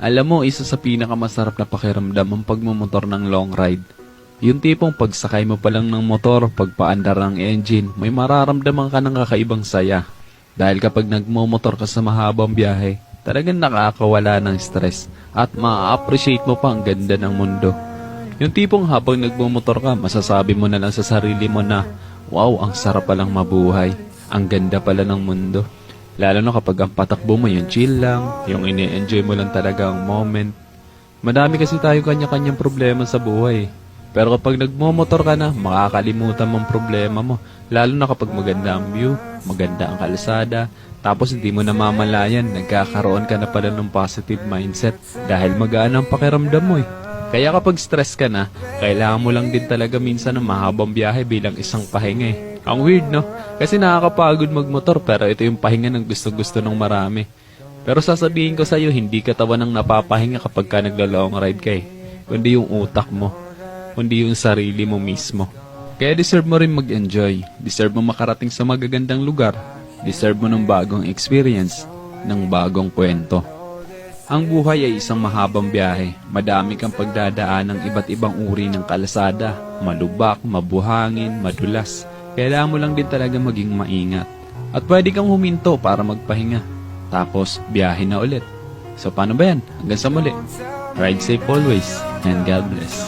Alam mo, isa sa pinakamasarap na pakiramdam ang pagmumotor ng long ride. Yung tipong pagsakay mo pa lang ng motor, pagpaandar ng engine, may mararamdaman ka ng kakaibang saya. Dahil kapag nagmumotor ka sa mahabang biyahe, talagang nakakawala ng stress at ma-appreciate mo pa ang ganda ng mundo. Yung tipong habang nagmumotor ka, masasabi mo na lang sa sarili mo na, wow, ang sarap palang mabuhay. Ang ganda pala ng mundo. Lalo na kapag ang patakbo mo yung chill lang, yung ini-enjoy mo lang talaga ang moment. Madami kasi tayo kanya-kanyang problema sa buhay. Pero kapag nagmomotor ka na, makakalimutan mong problema mo. Lalo na kapag maganda ang view, maganda ang kalsada, tapos hindi mo namamalayan, nagkakaroon ka na pala ng positive mindset dahil magaan ang pakiramdam mo eh. Kaya kapag stress ka na, kailangan mo lang din talaga minsan ng mahabang biyahe bilang isang pahinga eh. Ang weird no? Kasi nakakapagod magmotor pero ito yung pahinga ng gusto-gusto ng marami. Pero sasabihin ko sa'yo, hindi ka tawa ng napapahinga kapag ka nagla-long ride ka eh. Kundi yung utak mo. Kundi yung sarili mo mismo. Kaya deserve mo rin mag-enjoy. Deserve mo makarating sa magagandang lugar. Deserve mo ng bagong experience. Ng bagong kwento. Ang buhay ay isang mahabang biyahe. Madami kang pagdadaan ng iba't ibang uri ng kalsada. Malubak, mabuhangin, madulas. Kailangan mo lang din talaga maging maingat. At pwede kang huminto para magpahinga. Tapos, biyahe na ulit. So, paano ba yan? Hanggang sa muli. Ride safe always. And God bless.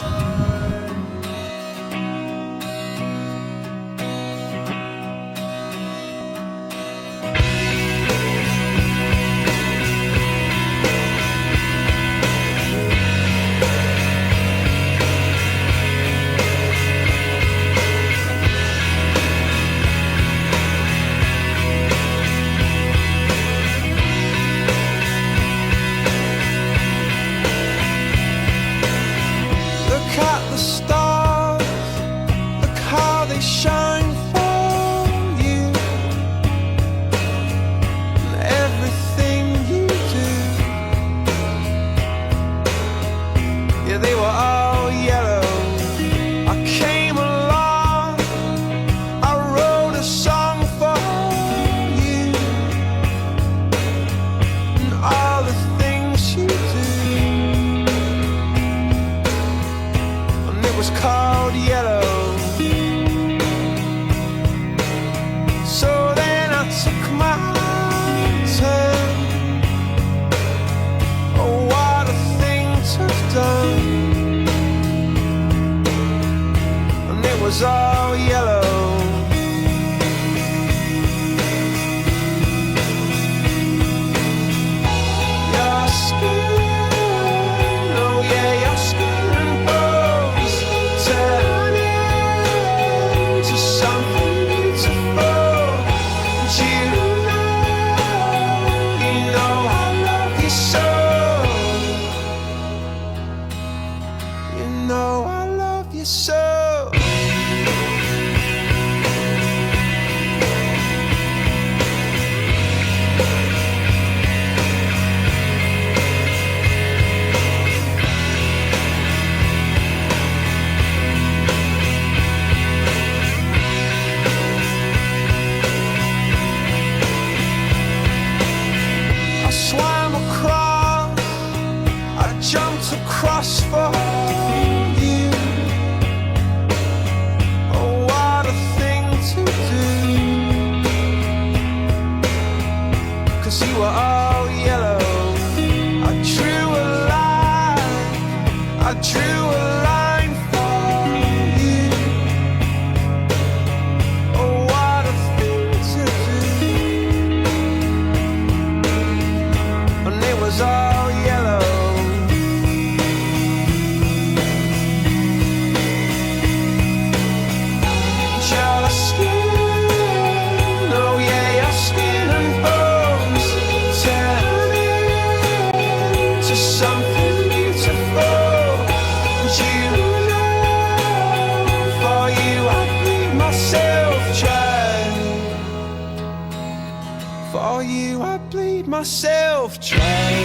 Look at the stars, look how they shine for you. And everything you do, yeah, they were all yellow. I came along, I wrote a song for you. And all the things you do, was called yellow. So then I took my turn. Oh, what a thing to have done. And it was all yellow. Your skin, oh yeah, your skin. So I swam across, I jumped across for you. Oh, what a thing to do. 'Cause you were all yellow. I drew a line, I drew a line for you. Oh, what a thing to do. And it was all yellow. Your skin, oh yeah, your skin and bones turn into something beautiful. You know, for you I bleed myself dry. For you I bleed myself dry.